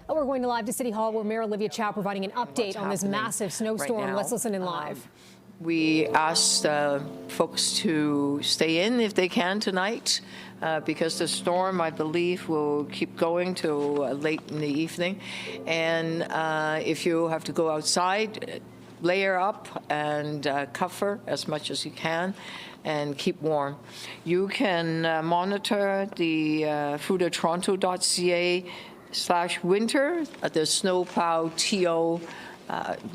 We're going to live to City Hall where Mayor Olivia Chow providing an update on this massive snowstorm. Right. Let's listen in live. We asked folks to stay in if they can tonight because the storm, I believe, will keep going till late in the evening. And if you have to go outside, layer up and cover as much as you can and keep warm. You can monitor the through the toronto.ca/winter at the snowplow TO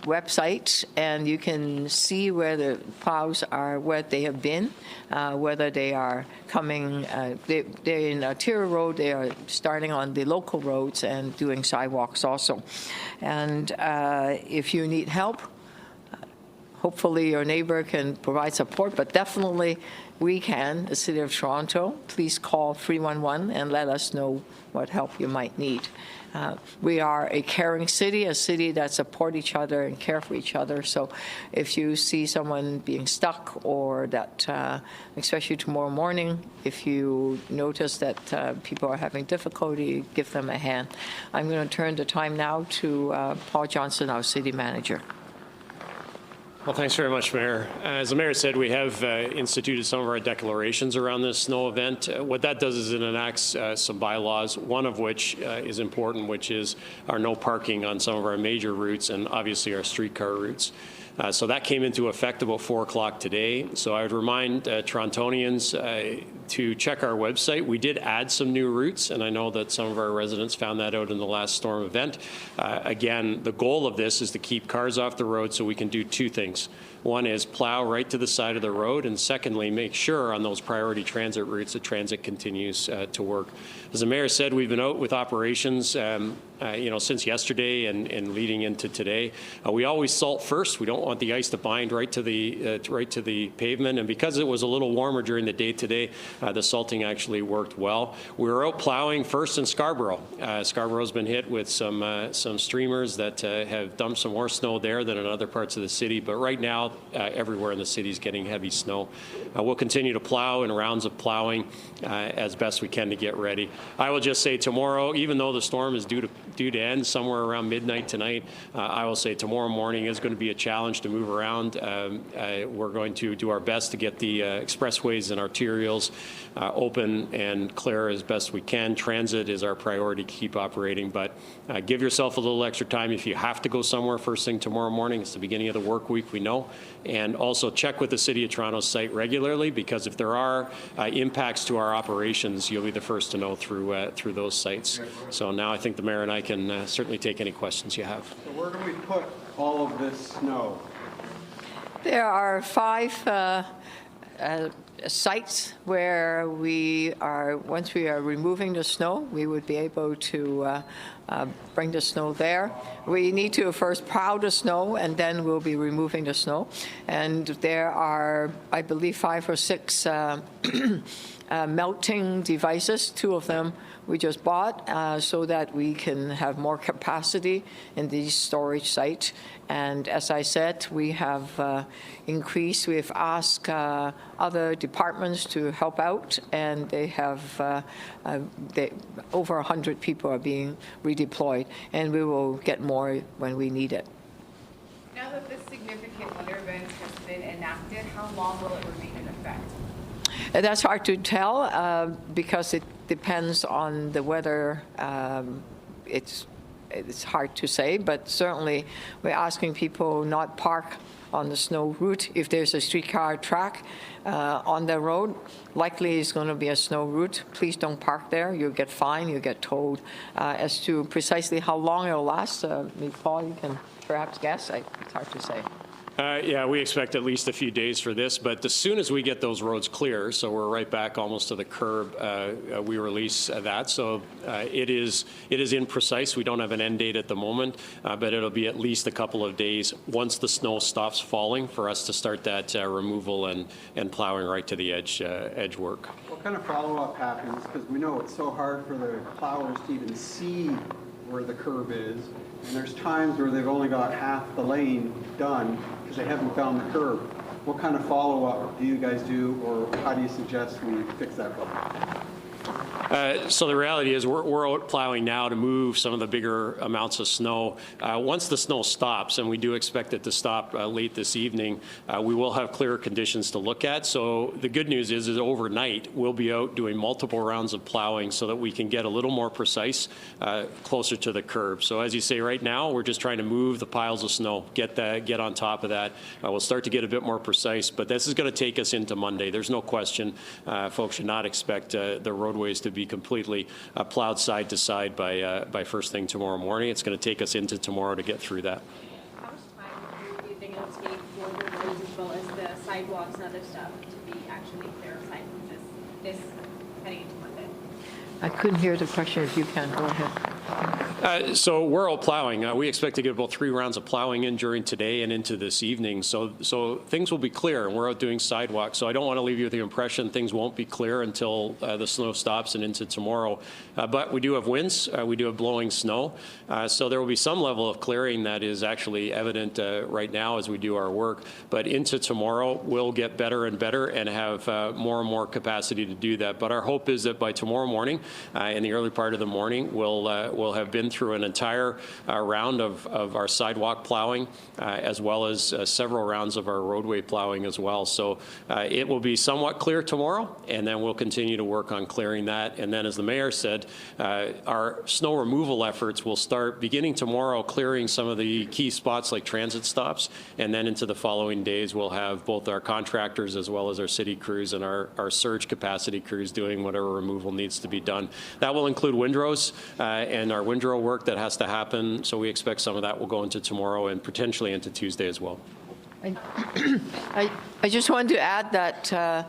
website, and you can see where the plows are, where they have been, whether they are coming, they're in arterial road, they are starting on the local roads and doing sidewalks also. And if you need help, hopefully your neighbor can provide support, but definitely we can, the City of Toronto. Please call 311 and let us know what help you might need. We are a caring city, a city that supports each other and care for each other. So if you see someone being stuck or that, especially tomorrow morning, if you notice that people are having difficulty, give them a hand. I'm going to turn the time now to Paul Johnson, our city manager. Well, thanks very much, Mayor. As the Mayor said, we have instituted some of our declarations around this snow event. What that does is it enacts some bylaws, one of which is important, which is our no parking on some of our major routes and obviously our streetcar routes. So that came into effect about 4 o'clock today. So I would remind Torontonians to check our website. We did add some new routes, and I know that some of our residents found that out in the last storm event. Again, the goal of this is to keep cars off the road so we can do two things. One is plow right to the side of the road, and secondly, make sure on those priority transit routes the transit continues to work. As the Mayor said, we've been out with operations since yesterday and leading into today. We always salt first. We don't want the ice to bind right to the pavement, and because it was a little warmer during the day today, the salting actually worked well. We were out plowing first in Scarborough. Scarborough's been hit with some streamers that have dumped some more snow there than in other parts of the city, but right now everywhere in the city is getting heavy snow. We'll continue to plow in rounds of plowing as best we can to get ready. I will just say tomorrow, even though the storm is due to end somewhere around midnight tonight, I will say tomorrow morning is going to be a challenge to move around. We're going to do our best to get the expressways and arterials open and clear as best we can. Transit is our priority to keep operating, but give yourself a little extra time if you have to go somewhere first thing tomorrow morning. It's the beginning of the work week, we know. And also check with the City of Toronto site regularly, because if there are impacts to our operations, you'll be the first to know through those sites. So now I think the Mayor and I can certainly take any questions you have. So where do we put all of this snow? There are 5 sites where we are, once we are removing the snow, we would be able to bring the snow there. We need to first plow the snow, and then we'll be removing the snow. And there are, I believe, 5 or 6 melting devices. 2 of them we just bought so that we can have more capacity in these storage sites. And as I said, we have increased, we've asked other departments to help out, and they have over 100 people are being redeployed, and we will get more when we need it. Now that this significant weather event has been enacted, how long will it remain in effect? That's hard to tell because it depends on the weather. It's hard to say, but certainly we're asking people not park on the snow route. If there's a streetcar track on the road, likely it's going to be a snow route. Please don't park there. You'll get fined, you'll get told. As to precisely how long it'll last, Paul, you can perhaps guess. It's hard to say. Yeah, we expect at least a few days for this, but as soon as we get those roads clear, so we're right back almost to the curb, we release that. So it is imprecise. We don't have an end date at the moment, but it'll be at least a couple of days once the snow stops falling for us to start that removal and plowing right to the edge work. What kind of follow-up happens? Because we know it's so hard for the plowers to even see where the curb is, and there's times where they've only got half the lane done because they haven't found the curb. What kind of follow-up do you guys do, or how do you suggest we fix that problem? So the reality is we're out plowing now to move some of the bigger amounts of snow. Once the snow stops, and we do expect it to stop late this evening, we will have clearer conditions to look at. So the good news is overnight we'll be out doing multiple rounds of plowing so that we can get a little more precise closer to the curb. So as you say, right now we're just trying to move the piles of snow, get on top of that. We'll start to get a bit more precise, but this is going to take us into Monday. There's no question. Folks should not expect the roadways to be completely plowed side to side by first thing tomorrow morning. It's going to take us into tomorrow to get through that. How much time do you think it'll take for the roads as well as the sidewalks and other stuff to be actually clear aside from this heading into Monday? I couldn't hear the question. If you can, go ahead. So we're out plowing. We expect to get about 3 rounds of plowing in during today and into this evening. So things will be clear, and we're out doing sidewalks. So I don't want to leave you with the impression things won't be clear until the snow stops and into tomorrow. But we do have winds. We do have blowing snow. So there will be some level of clearing that is actually evident right now as we do our work. But into tomorrow, we'll get better and better and have more and more capacity to do that. But our hope is that by tomorrow morning, in the early part of the morning, we'll have been through an entire round of our sidewalk plowing, as well as several rounds of our roadway plowing as well. So it will be somewhat clear tomorrow, and then we'll continue to work on clearing that. And then, as the mayor said, our snow removal efforts will start beginning tomorrow, clearing some of the key spots like transit stops, and then into the following days, we'll have both our contractors as well as our city crews and our surge capacity crews doing whatever removal needs to be done. That will include windrows and our windrow work that has to happen. So we expect some of that will go into tomorrow and potentially into Tuesday as well. I just wanted to add that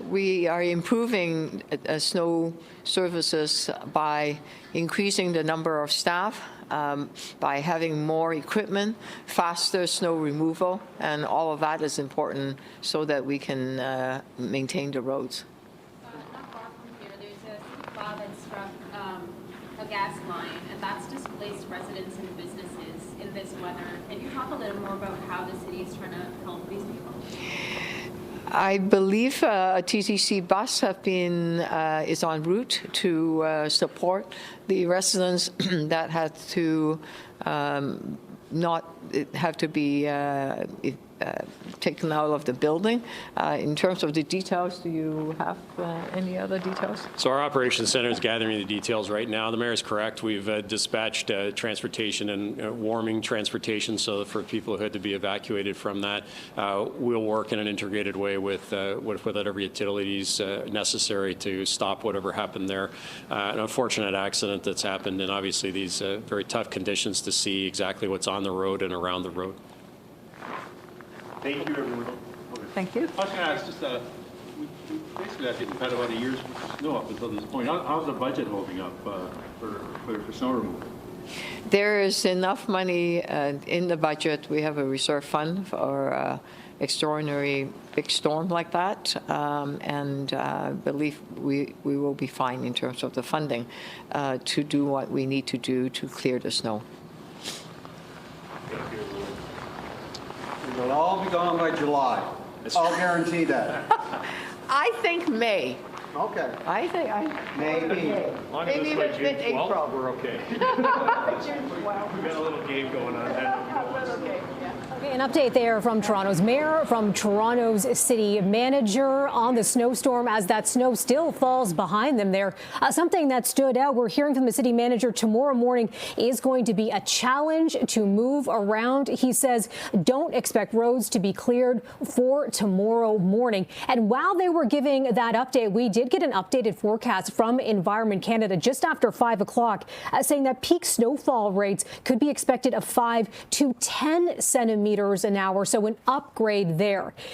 we are improving snow services by increasing the number of staff, by having more equipment, faster snow removal, and all of that is important so that we can maintain the roads. Not far from here, there's a city plow that struck a gas line, and that's displaced residents and businesses in this weather. Can you talk a little more about how the city is trying to help these people? I believe a TTC bus is en route to support the residents that had to not have to be taken out of the building. In terms of the details, do you have any other details? So our operations center is gathering the details right now. The mayor is correct. We've dispatched transportation and warming transportation so for people who had to be evacuated from that. We'll work in an integrated way with whatever utilities necessary to stop whatever happened there. An unfortunate accident that's happened, and obviously these very tough conditions to see exactly what's on the road and around the road. Thank you, everyone. Thank you. I was going to ask, just basically, I think we've had about a year's snow up until this point. How's the budget holding up for snow removal? There is enough money in the budget. We have a reserve fund for extraordinary big storm like that, and I believe we will be fine in terms of the funding to do what we need to do to clear the snow. It'll all be gone by July. I'll guarantee that. I think May. Okay. Maybe. Maybe even mid-April. We're okay. June 12th. We've got a little game going on there. Okay, an update there from Toronto's mayor, from Toronto's city manager on the snowstorm as that snow still falls behind them there. Something that stood out, we're hearing from the city manager, tomorrow morning is going to be a challenge to move around. He says don't expect roads to be cleared for tomorrow morning. And while they were giving that update, we did get an updated forecast from Environment Canada just after 5 o'clock saying that peak snowfall rates could be expected of 5 to 10 centimeters an hour, so an upgrade there.